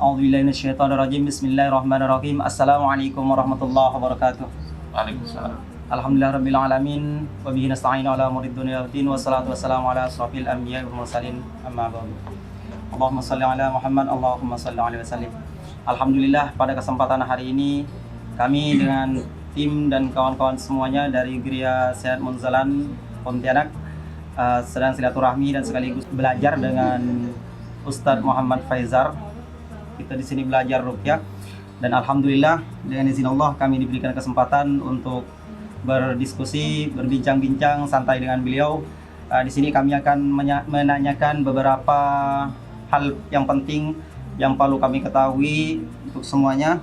A'udzubillahi minasyaitonirrajim. Bismillahirrahmanirrahim. Assalamualaikum warahmatullahi wabarakatuh. Waalaikumsalam. Alhamdulillahirabbil alamin wa bihi nasta'inu ala umuri dunya waddin wassalatu wassalamu ala asrofil anbiya'i wal mursalin amma ba'du. Allahumma shalli ala Muhammad, Allahumma shalli alaihi wasallim. Alhamdulillah, pada kesempatan hari ini kami dengan tim dan kawan-kawan semuanya dari Geria Sehat Munzalan Pontianak sedang silaturahmi dan sekaligus belajar dengan Ustadz Muhammad Faizar. Kita di sini belajar ruqyah dan alhamdulillah dengan izin Allah kami diberikan kesempatan untuk berdiskusi, berbincang-bincang santai dengan beliau. Di sini kami akan menanyakan beberapa hal yang penting yang perlu kami ketahui untuk semuanya.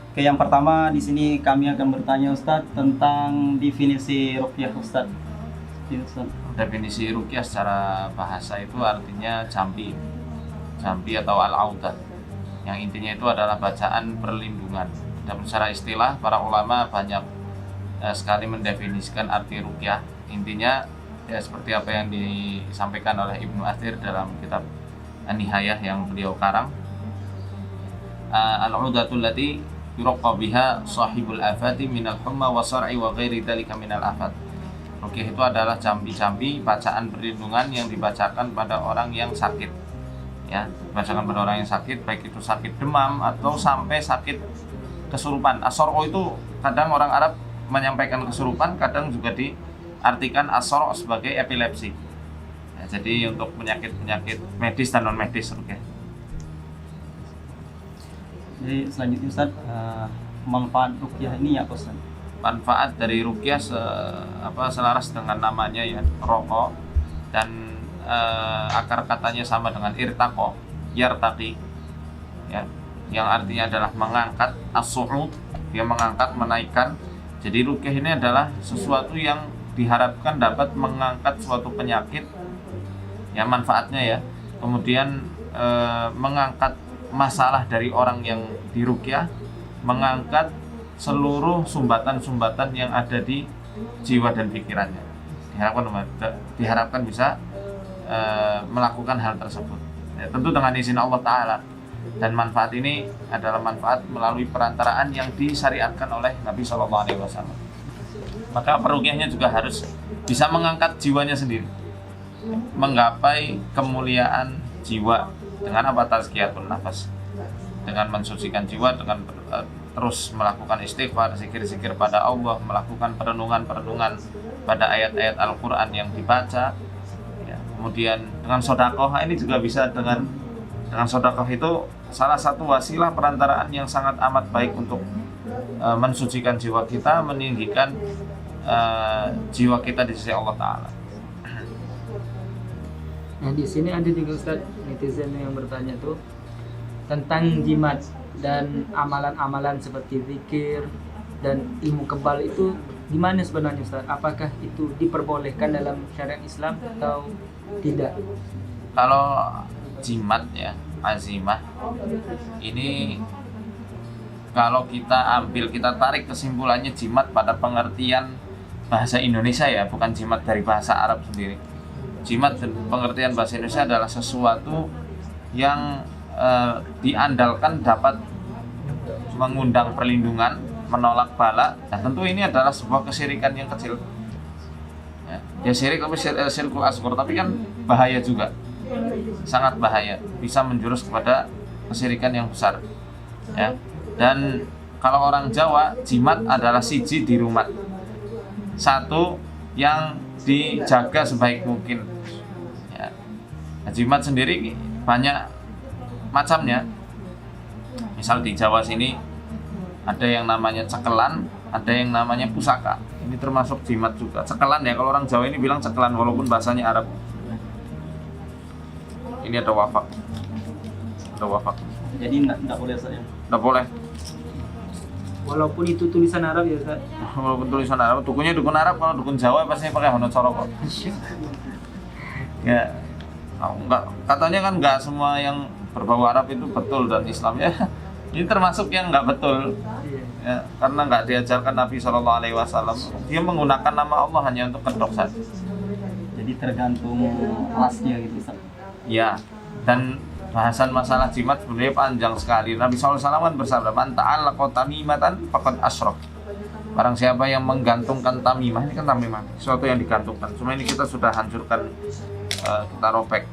Oke, yang pertama di sini kami akan bertanya Ustadz tentang definisi ruqyah Ustadz. Definisi ruqyah secara bahasa itu artinya jampi atau al-audah. Yang intinya itu adalah bacaan perlindungan. Dan secara istilah para ulama banyak sekali mendefinisikan arti ruqyah. Intinya ya seperti apa yang disampaikan oleh Ibnu Athir dalam kitab An-Nihayah yang beliau karang. Al-audatul lati yuraqqa biha sahibul afati minal humma wa sar'i wa ghairi dzalika minal afat. Ruqyah itu adalah jambi-jambi bacaan perlindungan yang dibacakan pada orang yang sakit. Ya, dibacakan pada orang yang sakit, baik itu sakit demam atau sampai sakit kesurupan. As-sor'o itu kadang orang Arab menyampaikan kesurupan, kadang juga diartikan as-sor'o sebagai epilepsi. Ya, jadi untuk penyakit-penyakit medis dan non medis. Okay. Jadi selanjutnya Ustaz, manfaat ruqyah ini apa Ustaz? Manfaat dari ruqyah selaras dengan namanya ya, roko, dan akar katanya sama dengan irtaqo, yartaqi, ya, yang artinya adalah mengangkat, as-su'ud, dia mengangkat, menaikkan. Jadi ruqyah ini adalah sesuatu yang diharapkan dapat mengangkat suatu penyakit, ya, manfaatnya ya. Kemudian mengangkat masalah dari orang yang diruqyah, mengangkat seluruh sumbatan-sumbatan yang ada di jiwa dan pikirannya. Diharapkan bisa melakukan hal tersebut, ya, tentu dengan izin Allah Ta'ala. Dan manfaat ini adalah manfaat melalui perantaraan yang disyariatkan oleh Nabi SAW. Maka peruqyahnya juga harus bisa mengangkat jiwanya sendiri, menggapai kemuliaan jiwa dengan apa? Tazkiyatun nafas, dengan mensucikan jiwa, dengan terus melakukan istighfar, zikir-zikir pada Allah, melakukan perenungan-perenungan pada ayat-ayat Al-Quran yang dibaca. Kemudian dengan sodakoh, ini juga bisa dengan sodakoh itu salah satu wasilah perantaraan yang sangat amat baik untuk mensucikan jiwa kita, meninggikan jiwa kita di sisi Allah Ta'ala. Nah, di sini ada juga Ustaz netizen yang bertanya tuh tentang jimat dan amalan-amalan seperti zikir dan ilmu kebal itu gimana sebenarnya Ustaz? Apakah itu diperbolehkan dalam syariat Islam atau tidak? Kalau jimat ya, azimah, ini kalau kita tarik kesimpulannya jimat pada pengertian bahasa Indonesia ya, bukan jimat dari bahasa Arab sendiri. Jimat dan pengertian bahasa Indonesia adalah sesuatu yang diandalkan dapat mengundang perlindungan, menolak bala, dan tentu ini adalah sebuah kesyirikan yang kecil. Ya syirik tapi syirkul asghar, tapi kan bahaya juga, sangat bahaya, bisa menjurus kepada kesyirikan yang besar. Ya. Dan kalau orang Jawa, jimat adalah siji di rumah, satu yang dijaga sebaik mungkin. Ya. Nah, jimat sendiri banyak macamnya. Misal di Jawa sini ada yang namanya cekelan, ada yang namanya pusaka. Ini termasuk jimat juga. Cekelan ya, kalau orang Jawa ini bilang cekelan walaupun bahasanya Arab. Ini ada wafak. Jadi enggak boleh Ustaz ya? Enggak boleh. Walaupun itu tulisan Arab ya Ustaz? Walaupun tulisan Arab, dukunnya dukun Arab, kalau dukun Jawa pasti pakai honot sorok kok. Ya, enggak, katanya kan enggak semua yang berbau Arab itu betul dan Islam ya. Ini termasuk yang nggak betul, ya, karena nggak diajarkan Nabi SAW. Dia menggunakan nama Allah hanya untuk kedok saja. Jadi tergantung kelasnya gitu Ustaz. Ya, dan bahasan masalah jimat sebenarnya panjang sekali. Nabi SAW kan bersabda, "Man ta'allaqa tamimatan faqad asyrak." Barang siapa yang menggantungkan tamimah, ini kan tamimah, sesuatu yang digantungkan. Cuma ini kita sudah hancurkan, kita robek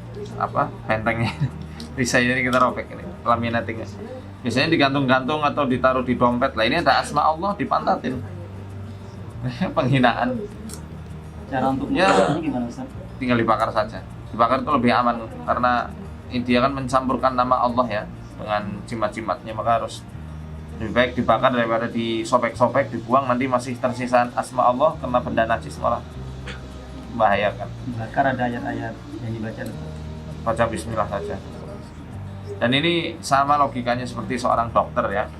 bentengnya. Bisa ini kita robek ini, laminatingnya. Biasanya digantung-gantung atau ditaruh di dompet. Lah ini ada asma Allah dipantatin. Penghinaan. Cara untuk Ya. mengukurnya gimana Ustaz? Tinggal dibakar saja. Dibakar itu lebih aman karena dia kan mencampurkan nama Allah ya dengan jimat-jimatnya, maka harus lebih baik dibakar daripada disobek-sobek, dibuang nanti masih tersisa asma Allah kena benda najis malah membahayakan. Bakar ada ayat-ayat yang dibaca itu. Baca bismillah saja. Dan ini sama logikanya seperti seorang dokter ya,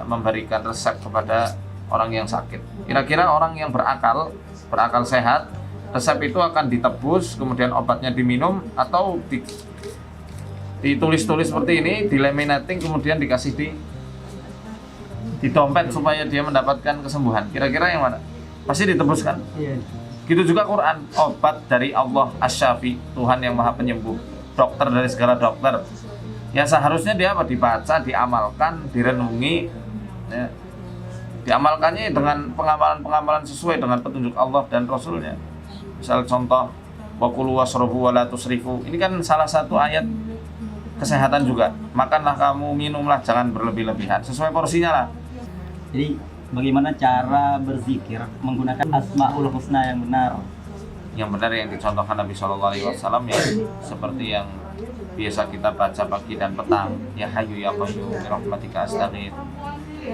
memberikan resep kepada orang yang sakit. Kira-kira orang yang berakal sehat, resep itu akan ditebus, kemudian obatnya diminum atau ditulis-tulis seperti ini, dilaminating, kemudian dikasih di dompet supaya dia mendapatkan kesembuhan. Kira-kira yang mana? Pasti ditebus kan? Iya. Gitu juga Quran, obat dari Allah Asy-Syafi, Tuhan yang Maha Penyembuh, dokter dari segala dokter. Ya seharusnya dia dibaca, diamalkan, direnungi, ya. Diamalkannya dengan pengamalan-pengamalan sesuai dengan petunjuk Allah dan Rasulnya. Misal contoh, wa kulu wasrabu wa la tusrifu. Ini kan salah satu ayat kesehatan juga. Makanlah kamu, minumlah, jangan berlebih-lebihan. Sesuai porsinya lah. Jadi bagaimana cara berzikir menggunakan Asmaul Husna yang benar? Yang benar yang dicontohkan Nabi SAW ya seperti yang biasa kita baca pagi dan petang. Ya Hayyu ya Qayyum bi rahmatika astaghits.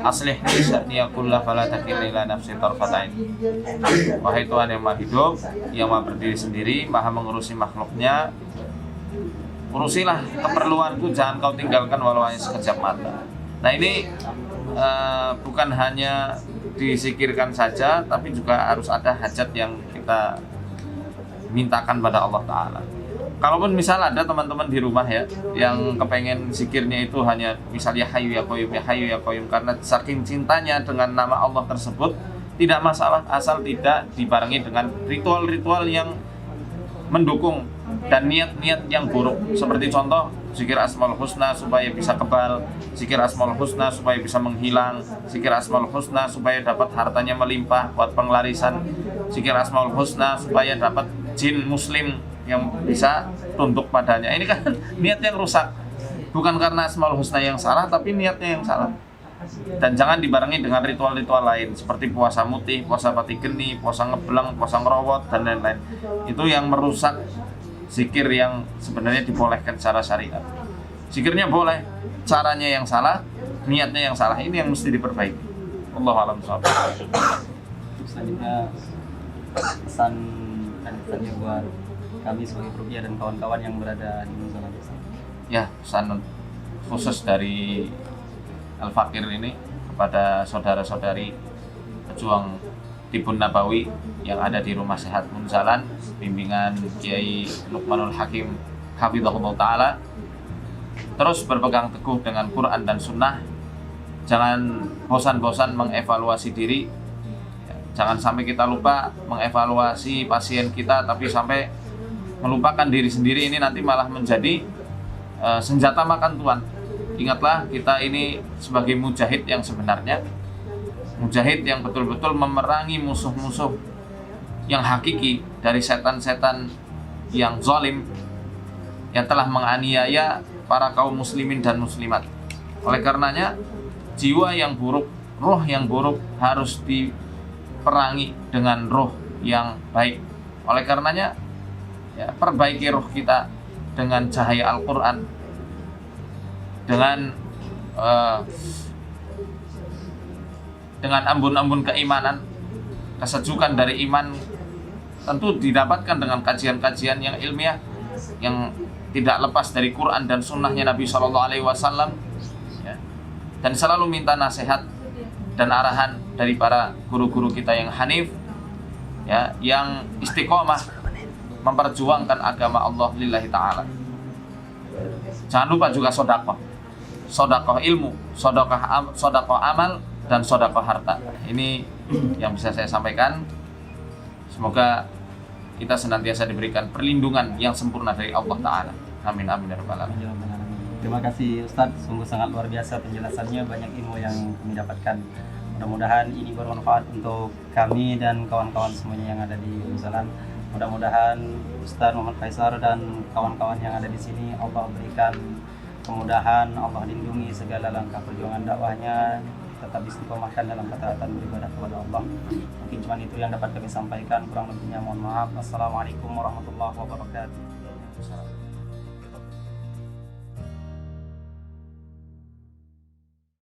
Aslih li sya'ni kullahu fala takilni ila nafsi tarfat ain. Wahai Tuhan yang Maha hidup, yang Maha berdiri sendiri, Maha mengurusi makhluknya, urusilah keperluanku, jangan kau tinggalkan walau hanya sekejap mata. Nah ini bukan hanya disikirkan saja, tapi juga harus ada hajat yang kita mintakan pada Allah Ta'ala. Kalaupun misal ada teman-teman di rumah ya yang kepengen zikirnya itu hanya misalnya Hayyu ya Qayyum, ya Hayyu ya Qayyum, karena saking cintanya dengan nama Allah tersebut, tidak masalah asal tidak dibarengi dengan ritual-ritual yang mendukung dan niat-niat yang buruk. Seperti contoh zikir Asmaul Husna supaya bisa kebal, zikir Asmaul Husna supaya bisa menghilang, zikir Asmaul Husna supaya dapat hartanya melimpah buat penglarisan, zikir Asmaul Husna supaya dapat jin muslim yang bisa tunduk padanya. Ini kan niat yang rusak. Bukan karena Asmaul Husna yang salah, tapi niatnya yang salah. Dan jangan dibarengi dengan ritual-ritual lain seperti puasa mutih, puasa pati geni, puasa ngebelang, puasa ngerowot, dan lain-lain. Itu yang merusak zikir yang sebenarnya dibolehkan secara syariat. Zikirnya boleh, caranya yang salah, niatnya yang salah. Ini yang mesti diperbaiki. Wallahu a'lam bishawab. Selanjutnya pesan buat kami sebagai Ruqyah dan kawan-kawan yang berada di musola desa. Ya, pesan khusus dari Al-Fakir ini kepada saudara-saudari pejuang Tibun Nabawi yang ada di Rumah Sehat Munzalan, bimbingan Kiai Luqmanul Hakim Hafizahullah Ta'ala. Terus berpegang teguh dengan Quran dan Sunnah. Jangan bosan-bosan mengevaluasi diri. Jangan sampai kita lupa mengevaluasi pasien kita, tapi sampai melupakan diri sendiri. Ini nanti malah menjadi senjata makan tuan. Ingatlah, kita ini sebagai mujahid yang sebenarnya, mujahid yang betul-betul memerangi musuh-musuh yang hakiki dari setan-setan yang zalim yang telah menganiaya para kaum muslimin dan muslimat. Oleh karenanya, jiwa yang buruk, roh yang buruk harus diperangi dengan roh yang baik. Oleh karenanya, ya, perbaiki roh kita dengan cahaya Al-Quran, dengan ambun-ambun keimanan. Kesejukan dari iman tentu didapatkan dengan kajian-kajian yang ilmiah yang tidak lepas dari Quran dan sunnahnya Nabi SAW, ya. Dan selalu minta nasihat dan arahan dari para guru-guru kita yang hanif, ya, yang istiqomah memperjuangkan agama Allah lillahi ta'ala. Jangan lupa juga sodakoh ilmu, sodakoh amal, dan sodakoh harta. Ini yang bisa saya sampaikan. Semoga kita senantiasa diberikan perlindungan yang sempurna dari Allah Ta'ala. Amin amin ya rabbal alamin. Terima kasih Ustadz, sungguh sangat luar biasa penjelasannya, banyak ilmu yang kami dapatkan. Mudah-mudahan ini bermanfaat untuk kami dan kawan-kawan semuanya yang ada di Nusalan. Mudah-mudahan Ustadz Muhammad Faisal dan kawan-kawan yang ada di sini Allah berikan kemudahan, Allah lindungi segala langkah perjuangan dakwahnya, tetap istiqomahkan dalam ketaatan beribadah kepada Allah. Mungkin cuma itu yang dapat kami sampaikan, kurang lebihnya mohon maaf. Assalamualaikum warahmatullahi wabarakatuh.